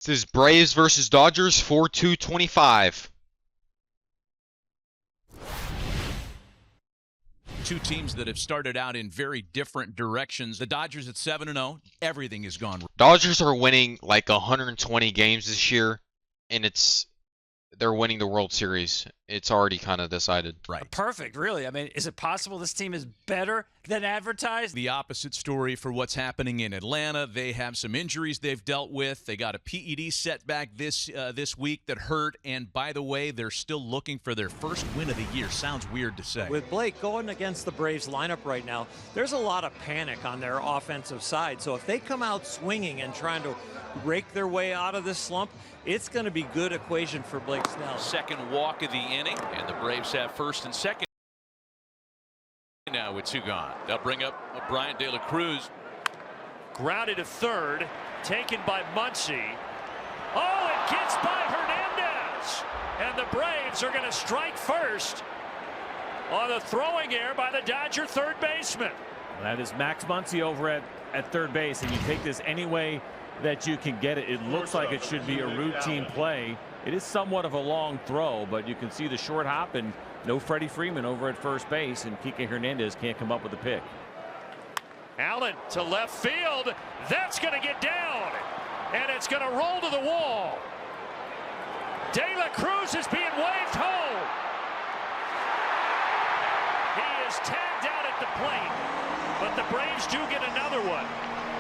This is Braves versus Dodgers, 4-2-25. Two teams that have started out in very different directions. The Dodgers at 7-0, everything is gone. Dodgers are winning like 120 games this year, and they're winning the World Series. It's already kind of decided. Right. Perfect, really. I mean, is it possible this team is better than advertised? The opposite story for what's happening in Atlanta. They have some injuries they've dealt with. They got a PED setback this week that hurt. And by the way, they're still looking for their first win of the year. Sounds weird to say. With Blake going against the Braves lineup right now, there's a lot of panic on their offensive side. So if they come out swinging and trying to rake their way out of this slump, it's going to be good equation for Blake Snell. Second walk of the inning, and the Braves have first and second. Now with two gone, they'll bring up Brian De La Cruz. Grounded to third, taken by Muncy. Oh, it gets by Hernandez, and the Braves are going to strike first on the throwing error by the Dodger third baseman. That is Max Muncy over at third base, and you take this any way that you can get it. It looks like it should be a routine play. It is somewhat of a long throw, but you can see the short hop and no Freddie Freeman over at first base, and Kike Hernandez can't come up with a pick. Allen to left field. That's going to get down, and it's going to roll to the wall. De La Cruz is being waved home. He is tagged out at the plate, but the Braves do get another one.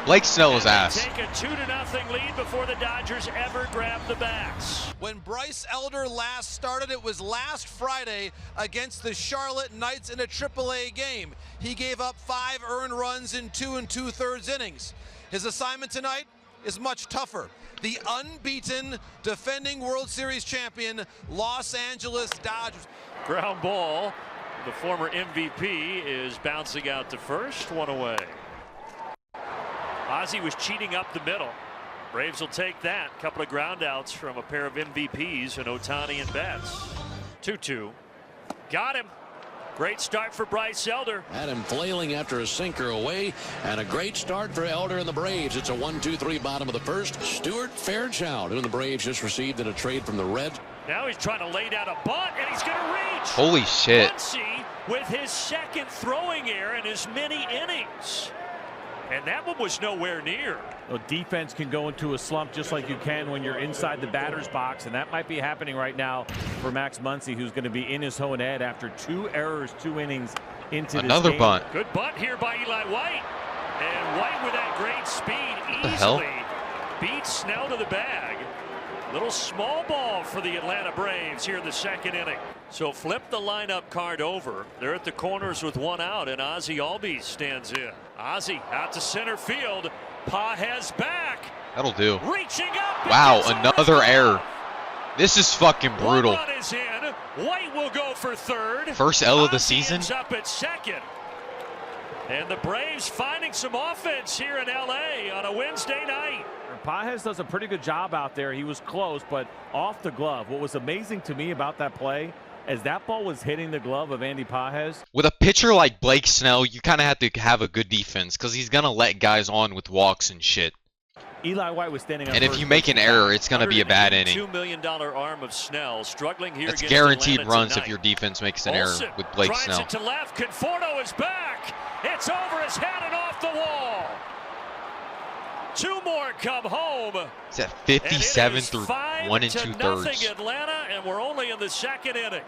Blake Snell is ass. Take a 2-0 lead before the Dodgers ever grab the bats. When Bryce Elder last started, it was last Friday against the Charlotte Knights in a AAA game. He gave up 5 earned runs in 2 2/3 innings. His assignment tonight is much tougher. The unbeaten defending World Series champion Los Angeles Dodgers. Ground ball. The former MVP is bouncing out to first, one away. Ozzie was cheating up the middle. Braves will take that. Couple of ground outs from a pair of MVPs in Ohtani and Betts. 2-2. Got him. Great start for Bryce Elder. Had him flailing after a sinker away, and a great start for Elder and the Braves. It's a 1-2-3 bottom of the first. Stuart Fairchild, who the Braves just received in a trade from the Reds. Now he's trying to lay down a bunt, and he's going to reach. Holy shit. Muncy with his second throwing error in as many innings. And that one was nowhere near. Well, defense can go into a slump just like you can when you're inside the batter's box, and that might be happening right now for Max Muncy, who's going to be in his own head after 2 errors, 2 innings into this game. Another bunt. Good bunt here by Eli White. And White with that great speed easily beats Snell to the bag. Little small ball for the Atlanta Braves here in the second inning. So flip the lineup card over. They're at the corners with 1 out, and Ozzie Albies stands in. Ozzie out to center field. Pages back. That'll do. Reaching up. Wow, another error. This is fucking brutal. One is in. White will go for third. First L of the Ozzie season. ends up at second. And the Braves finding some offense here in LA on a Wednesday night. Pages does a pretty good job out there. He was close, but off the glove. What was amazing to me about that play, as that ball was hitting the glove of Andy Pages. With a pitcher like Blake Snell, you kind of have to have a good defense because he's going to let guys on with walks and shit. Eli White was standing on And if you make an error, it's going to be a bad inning. $2 million arm of Snell struggling here. That's against guaranteed Atlanta runs tonight. if your defense makes an error with Blake Drives Snell. it to left. Conforto is back. It's over his head and off the wall. 2 more come home. It's at 57 through 1 5-0 2/3. Atlanta, and we're only in the second inning.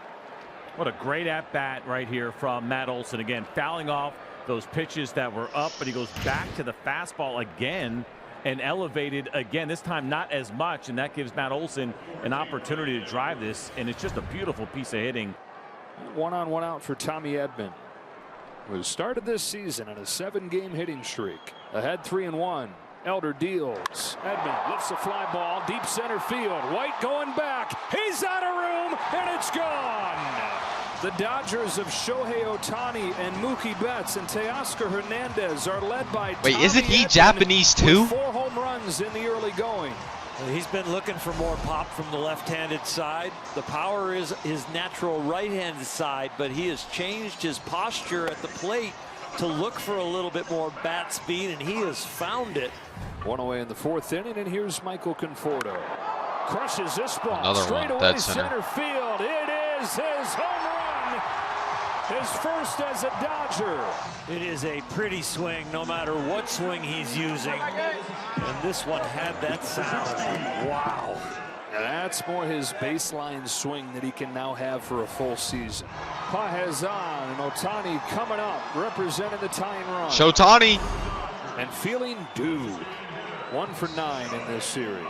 What a great at-bat right here from Matt Olson. Again, fouling off those pitches that were up, but he goes back to the fastball again and elevated again, this time not as much, and that gives Matt Olson an opportunity to drive this, and it's just a beautiful piece of hitting. 1 on 1 out for Tommy Edman, who started this season on a 7-game hitting streak. Ahead 3-1. Elder deals. Edman lifts a fly ball deep center field. White going back. He's out of room, and it's gone. The Dodgers of Shohei Ohtani and Mookie Betts and Teoscar Hernandez are led by Wait, Tommy isn't he Edman Japanese too? with 4 home runs in the early going. He's been looking for more pop from the left-handed side. The power is his natural right-handed side, but he has changed his posture at the plate to look for a little bit more bat speed, and he has found it. One away in the fourth inning, and here's Michael Conforto. Crushes this ball Another straight one, away dead center. field. It is his home run. His first as a Dodger. It is a pretty swing, no matter what swing he's using. And this one had that sound. Wow. And that's more his baseline swing that he can now have for a full season. Paez on, and Ohtani coming up, representing the tying run. Shotani. And feeling due. 1 for 9 in this series.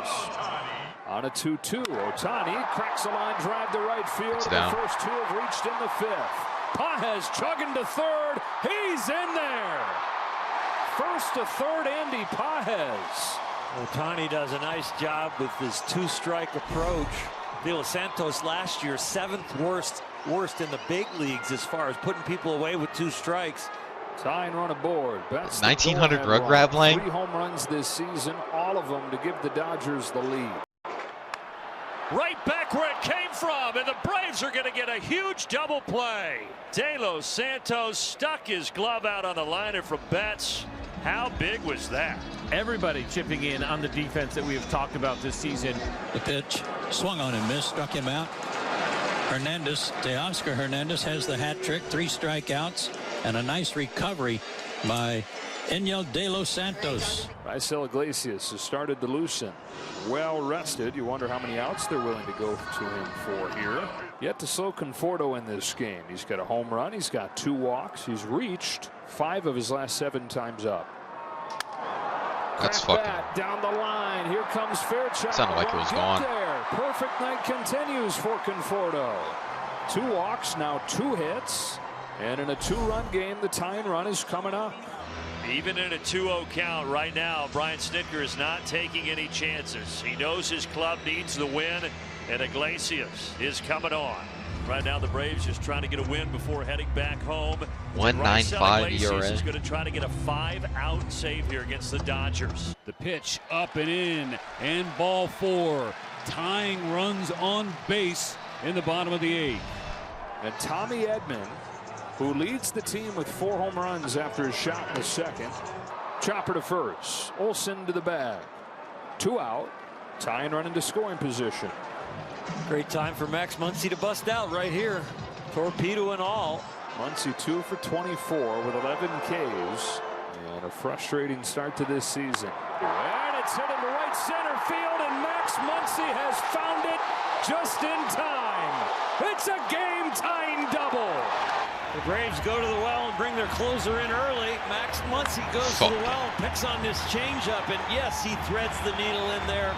On a 2-2, Ohtani cracks a line drive to right field. It's The down. first two have reached in the fifth. Paez chugging to third. He's in there. First to third, Andy Paez. Ohtani does a nice job with his two-strike approach. De Los Santos last year, 7th worst in the big leagues as far as putting people away with 2 strikes. Tying run aboard. That's the 1900 go-ahead rug run. grab lane. 3 home runs this season, all of them to give the Dodgers the lead. Right back where it came from, and the Braves are going to get a huge double play. De Los Santos stuck his glove out on the liner from Betts. How big was that? Everybody chipping in on the defense that we have talked about this season. The pitch swung on and missed, struck him out. Teoscar Hernandez has the hat trick, 3 strikeouts, and a nice recovery by Enyel De Los Santos. Raisel Iglesias has started to loosen. Well rested. You wonder how many outs they're willing to go to him for here. Yet to slow Conforto in this game. He's got a home run. He's got 2 walks. He's reached 5 of his last 7 times up. That's Crack fucking. bat down the line. Here comes Fairchild. Sounded like it was Get gone. there. Perfect night continues for Conforto. 2 walks, now 2 hits. And in a 2-run game, the tying run is coming up. Even in a 2-0 count right now, Brian Snitker is not taking any chances. He knows his club needs the win, and Iglesias is coming on. Right now, the Braves just trying to get a win before heading back home. 1.95 Iglesias ERA. is going to try to get a 5-out save here against the Dodgers. The pitch up and in, and ball 4. Tying runs on base in the bottom of the 8th. And Tommy Edman, who leads the team with 4 home runs after his shot in the second. Chopper to first. Olsen to the bag. 2 out. Tying run into scoring position. Great time for Max Muncy to bust out right here. Torpedo and all. Muncy 2 for 24 with 11 Ks. And a frustrating start to this season. And it's hit into right center field, and Max Muncy has found it just in time. It's a game-tying double. The Braves go to the well and bring their closer in early. Max Muncy goes to the well and picks on this changeup, and yes, he threads the needle in there.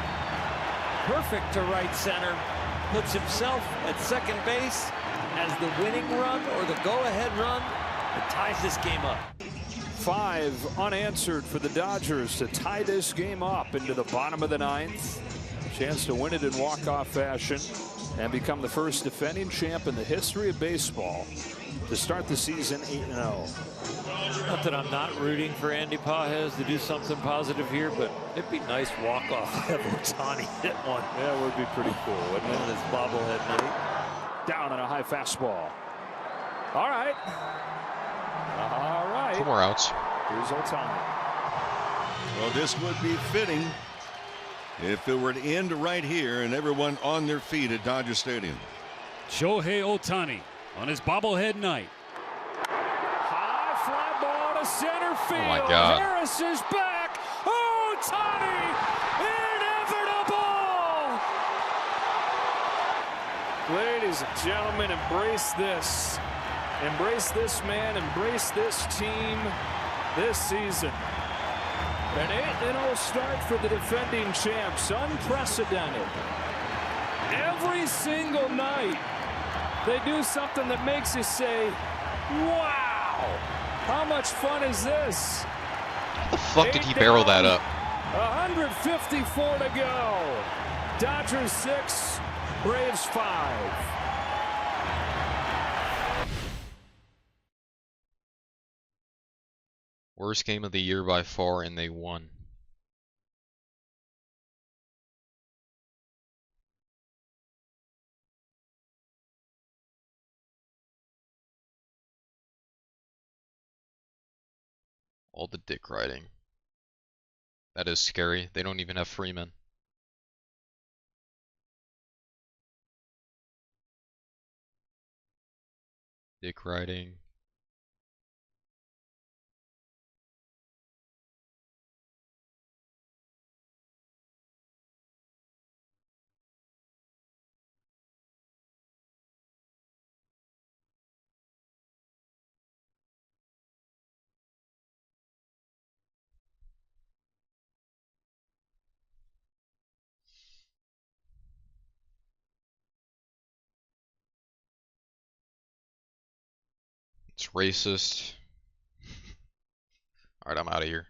Perfect to right center. Puts himself at second base as the winning run or the go-ahead run, and ties this game up. 5 unanswered for the Dodgers to tie this game up into the bottom of the 9th. Chance to win it in walk-off fashion and become the first defending champ in the history of baseball to start the season 8-0. Not that I'm not rooting for Andy Paez to do something positive here, but it'd be nice walk-off to have Ohtani hit one. Yeah, it would be pretty cool, wouldn't it? This bobblehead night. Down on a high fastball. All right. All right. 2 more outs. Here's Ohtani. Well, this would be fitting if it were to end right here and everyone on their feet at Dodger Stadium. Shohei Ohtani on his bobblehead night. High fly ball to center field. Oh my God. Harris is back. Ohtani, inevitable. Ladies and gentlemen, embrace this. Embrace this man. Embrace this team this season. An 8-0 start for the defending champs. Unprecedented. Every single night, they do something that makes you say, wow, how much fun is this? How the fuck did he barrel that up? 154 to go. Dodgers 6, Braves 5. Worst game of the year by far, and they won. All the dick riding. That is scary. They don't even have Freeman. Dick Riding. It's racist. Alright, I'm out of here.